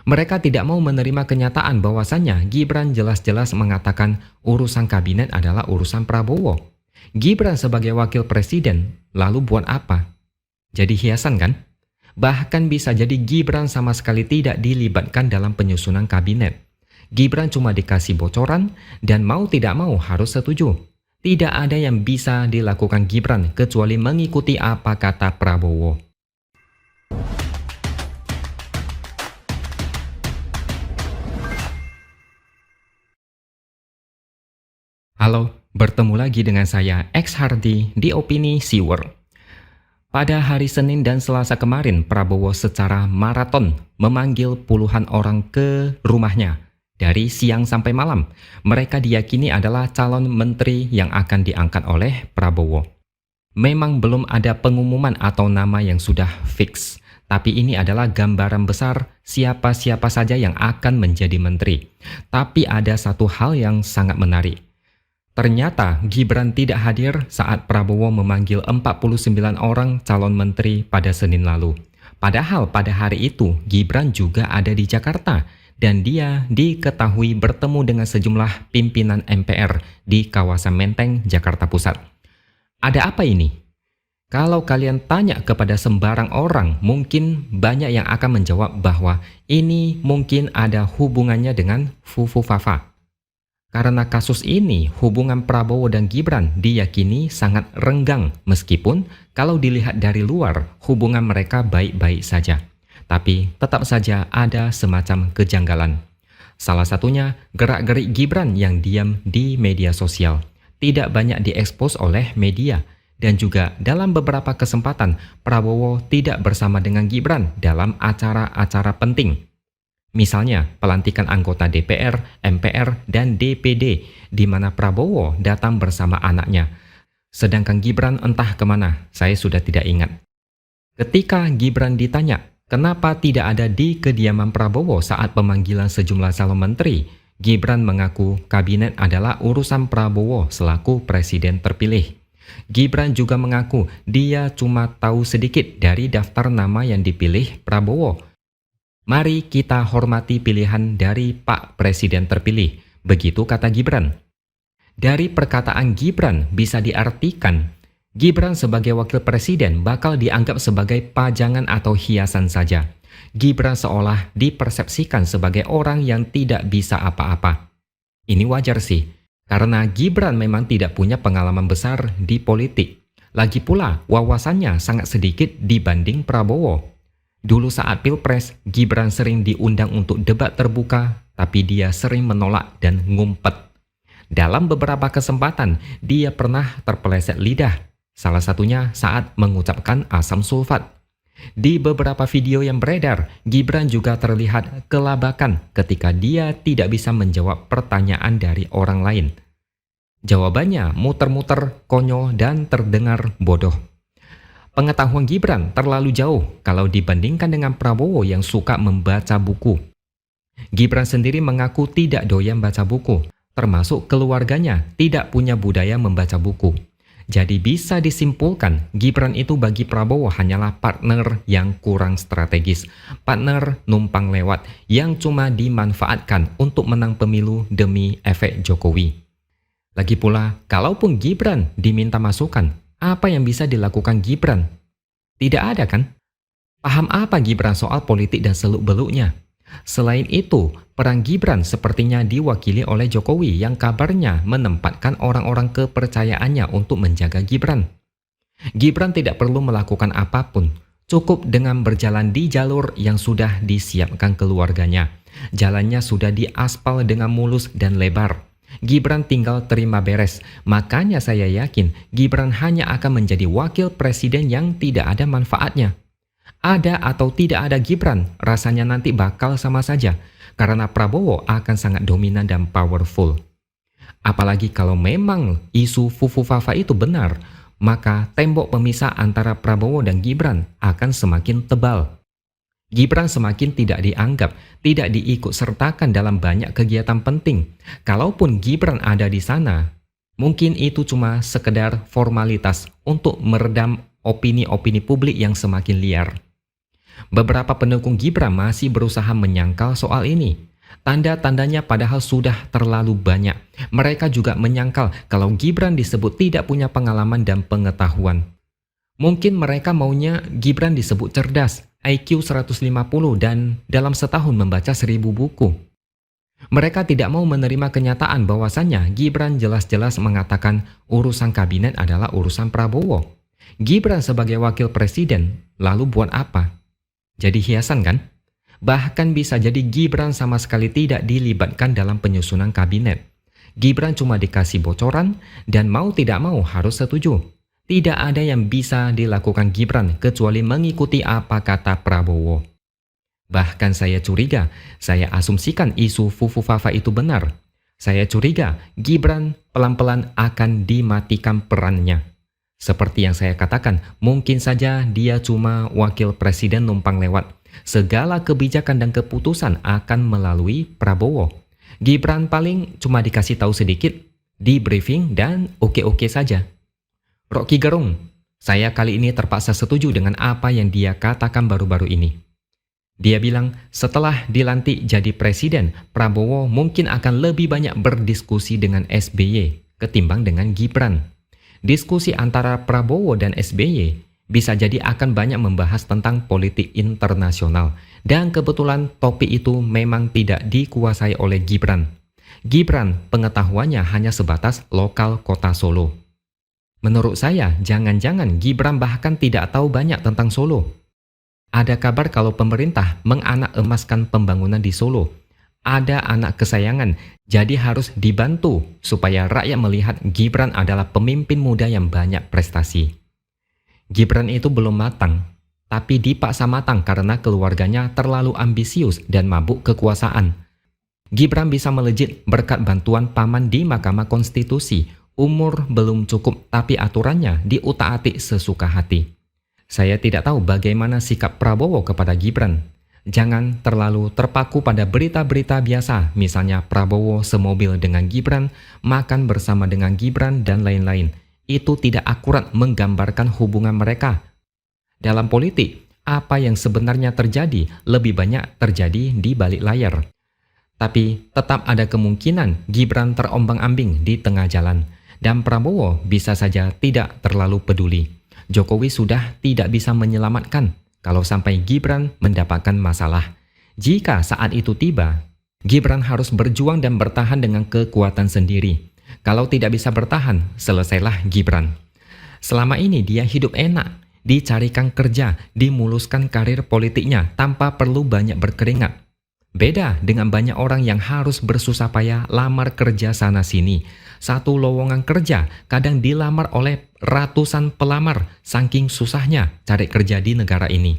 Mereka tidak mau menerima kenyataan bahwasannya Gibran jelas-jelas mengatakan urusan kabinet adalah urusan Prabowo. Gibran sebagai wakil presiden, lalu buat apa? Jadi hiasan kan? Bahkan bisa jadi Gibran sama sekali tidak dilibatkan dalam penyusunan kabinet. Gibran cuma dikasih bocoran dan mau tidak mau harus setuju. Tidak ada yang bisa dilakukan Gibran kecuali mengikuti apa kata Prabowo. Halo, bertemu lagi dengan saya X Hardy di Opini Siwer. Pada hari Senin dan Selasa kemarin, Prabowo secara maraton memanggil puluhan orang ke rumahnya. Dari siang sampai malam, mereka diyakini adalah calon menteri yang akan diangkat oleh Prabowo. Memang belum ada pengumuman atau nama yang sudah fix, tapi ini adalah gambaran besar siapa-siapa saja yang akan menjadi menteri. Tapi ada satu hal yang sangat menarik. Ternyata Gibran tidak hadir saat Prabowo memanggil 49 orang calon menteri pada Senin lalu. Padahal pada hari itu Gibran juga ada di Jakarta dan dia diketahui bertemu dengan sejumlah pimpinan MPR di kawasan Menteng, Jakarta Pusat. Ada apa ini? Kalau kalian tanya kepada sembarang orang, mungkin banyak yang akan menjawab bahwa ini mungkin ada hubungannya dengan Fufu Fafa. Karena kasus ini, hubungan Prabowo dan Gibran diyakini sangat renggang meskipun kalau dilihat dari luar, hubungan mereka baik-baik saja. Tapi tetap saja ada semacam kejanggalan. Salah satunya gerak-gerik Gibran yang diam di media sosial. Tidak banyak diekspos oleh media. Dan juga dalam beberapa kesempatan, Prabowo tidak bersama dengan Gibran dalam acara-acara penting. Misalnya, pelantikan anggota DPR, MPR, dan DPD, di mana Prabowo datang bersama anaknya. Sedangkan Gibran entah kemana, saya sudah tidak ingat. Ketika Gibran ditanya, kenapa tidak ada di kediaman Prabowo saat pemanggilan sejumlah calon menteri, Gibran mengaku kabinet adalah urusan Prabowo selaku presiden terpilih. Gibran juga mengaku dia cuma tahu sedikit dari daftar nama yang dipilih Prabowo. Mari kita hormati pilihan dari Pak Presiden terpilih, begitu kata Gibran. Dari perkataan Gibran bisa diartikan, Gibran sebagai wakil presiden bakal dianggap sebagai pajangan atau hiasan saja. Gibran seolah dipersepsikan sebagai orang yang tidak bisa apa-apa. Ini wajar sih, karena Gibran memang tidak punya pengalaman besar di politik. Lagi pula, wawasannya sangat sedikit dibanding Prabowo. Dulu saat Pilpres, Gibran sering diundang untuk debat terbuka, tapi dia sering menolak dan ngumpet. Dalam beberapa kesempatan, dia pernah terpeleset lidah, salah satunya saat mengucapkan asam sulfat. Di beberapa video yang beredar, Gibran juga terlihat kelabakan ketika dia tidak bisa menjawab pertanyaan dari orang lain. Jawabannya muter-muter, konyol, dan terdengar bodoh. Pengetahuan Gibran terlalu jauh kalau dibandingkan dengan Prabowo yang suka membaca buku. Gibran sendiri mengaku tidak doyan baca buku, termasuk keluarganya tidak punya budaya membaca buku. Jadi bisa disimpulkan, Gibran itu bagi Prabowo hanyalah partner yang kurang strategis, partner numpang lewat yang cuma dimanfaatkan untuk menang pemilu demi efek Jokowi. Lagi pula, kalaupun Gibran diminta masukan, apa yang bisa dilakukan Gibran? Tidak ada kan? Paham apa Gibran soal politik dan seluk-beluknya? Selain itu, peran Gibran sepertinya diwakili oleh Jokowi yang kabarnya menempatkan orang-orang kepercayaannya untuk menjaga Gibran. Gibran tidak perlu melakukan apapun, cukup dengan berjalan di jalur yang sudah disiapkan keluarganya. Jalannya sudah diaspal dengan mulus dan lebar. Gibran tinggal terima beres, makanya saya yakin Gibran hanya akan menjadi wakil presiden yang tidak ada manfaatnya. Ada atau tidak ada Gibran, rasanya nanti bakal sama saja, karena Prabowo akan sangat dominan dan powerful. Apalagi kalau memang isu Fufu Fafa itu benar, maka tembok pemisah antara Prabowo dan Gibran akan semakin tebal. Gibran semakin tidak dianggap, tidak diikut-sertakan dalam banyak kegiatan penting. Kalaupun Gibran ada di sana, mungkin itu cuma sekedar formalitas untuk meredam opini-opini publik yang semakin liar. Beberapa pendukung Gibran masih berusaha menyangkal soal ini. Tanda-tandanya padahal sudah terlalu banyak. Mereka juga menyangkal kalau Gibran disebut tidak punya pengalaman dan pengetahuan. Mungkin mereka maunya Gibran disebut cerdas, IQ 150 dan dalam setahun membaca 1000 buku. Mereka tidak mau menerima kenyataan bahwasannya Gibran jelas-jelas mengatakan urusan kabinet adalah urusan Prabowo. Gibran sebagai wakil presiden, lalu buat apa? Jadi hiasan kan? Bahkan bisa jadi Gibran sama sekali tidak dilibatkan dalam penyusunan kabinet. Gibran cuma dikasih bocoran dan mau tidak mau harus setuju. Tidak ada yang bisa dilakukan Gibran kecuali mengikuti apa kata Prabowo. Bahkan saya curiga, saya asumsikan isu Fufu Fafa itu benar. Saya curiga Gibran pelan-pelan akan dimatikan perannya. Seperti yang saya katakan, mungkin saja dia cuma wakil presiden numpang lewat. Segala kebijakan dan keputusan akan melalui Prabowo. Gibran paling cuma dikasih tahu sedikit, di briefing dan oke-oke saja. Rocky Gerung, saya kali ini terpaksa setuju dengan apa yang dia katakan baru-baru ini. Dia bilang setelah dilantik jadi presiden, Prabowo mungkin akan lebih banyak berdiskusi dengan SBY ketimbang dengan Gibran. Diskusi antara Prabowo dan SBY bisa jadi akan banyak membahas tentang politik internasional. Dan kebetulan topik itu memang tidak dikuasai oleh Gibran. Gibran pengetahuannya hanya sebatas lokal kota Solo. Menurut saya, jangan-jangan Gibran bahkan tidak tahu banyak tentang Solo. Ada kabar kalau pemerintah menganak emaskan pembangunan di Solo. Ada anak kesayangan, jadi harus dibantu supaya rakyat melihat Gibran adalah pemimpin muda yang banyak prestasi. Gibran itu belum matang, tapi dipaksa matang karena keluarganya terlalu ambisius dan mabuk kekuasaan. Gibran bisa melejit berkat bantuan paman di Mahkamah Konstitusi. Umur belum cukup, tapi aturannya diutak-atik sesuka hati. Saya tidak tahu bagaimana sikap Prabowo kepada Gibran. Jangan terlalu terpaku pada berita-berita biasa, misalnya Prabowo semobil dengan Gibran, makan bersama dengan Gibran, dan lain-lain. Itu tidak akurat menggambarkan hubungan mereka. Dalam politik, apa yang sebenarnya terjadi lebih banyak terjadi di balik layar. Tapi tetap ada kemungkinan Gibran terombang-ambing di tengah jalan. Dan Prabowo bisa saja tidak terlalu peduli. Jokowi sudah tidak bisa menyelamatkan kalau sampai Gibran mendapatkan masalah. Jika saat itu tiba, Gibran harus berjuang dan bertahan dengan kekuatan sendiri. Kalau tidak bisa bertahan, selesailah Gibran. Selama ini dia hidup enak, dicarikan kerja, dimuluskan karir politiknya tanpa perlu banyak berkeringat. Beda dengan banyak orang yang harus bersusah payah lamar kerja sana-sini. Satu lowongan kerja kadang dilamar oleh ratusan pelamar, saking susahnya cari kerja di negara ini.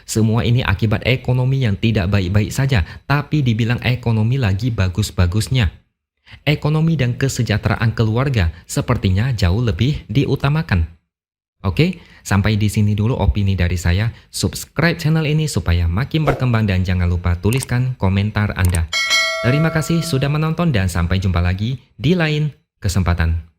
Semua ini akibat ekonomi yang tidak baik-baik saja, tapi dibilang ekonomi lagi bagus-bagusnya. Ekonomi dan kesejahteraan keluarga sepertinya jauh lebih diutamakan. Oke, sampai di sini dulu opini dari saya. Subscribe channel ini supaya makin berkembang dan jangan lupa tuliskan komentar Anda. Terima kasih sudah menonton dan sampai jumpa lagi di lain kesempatan.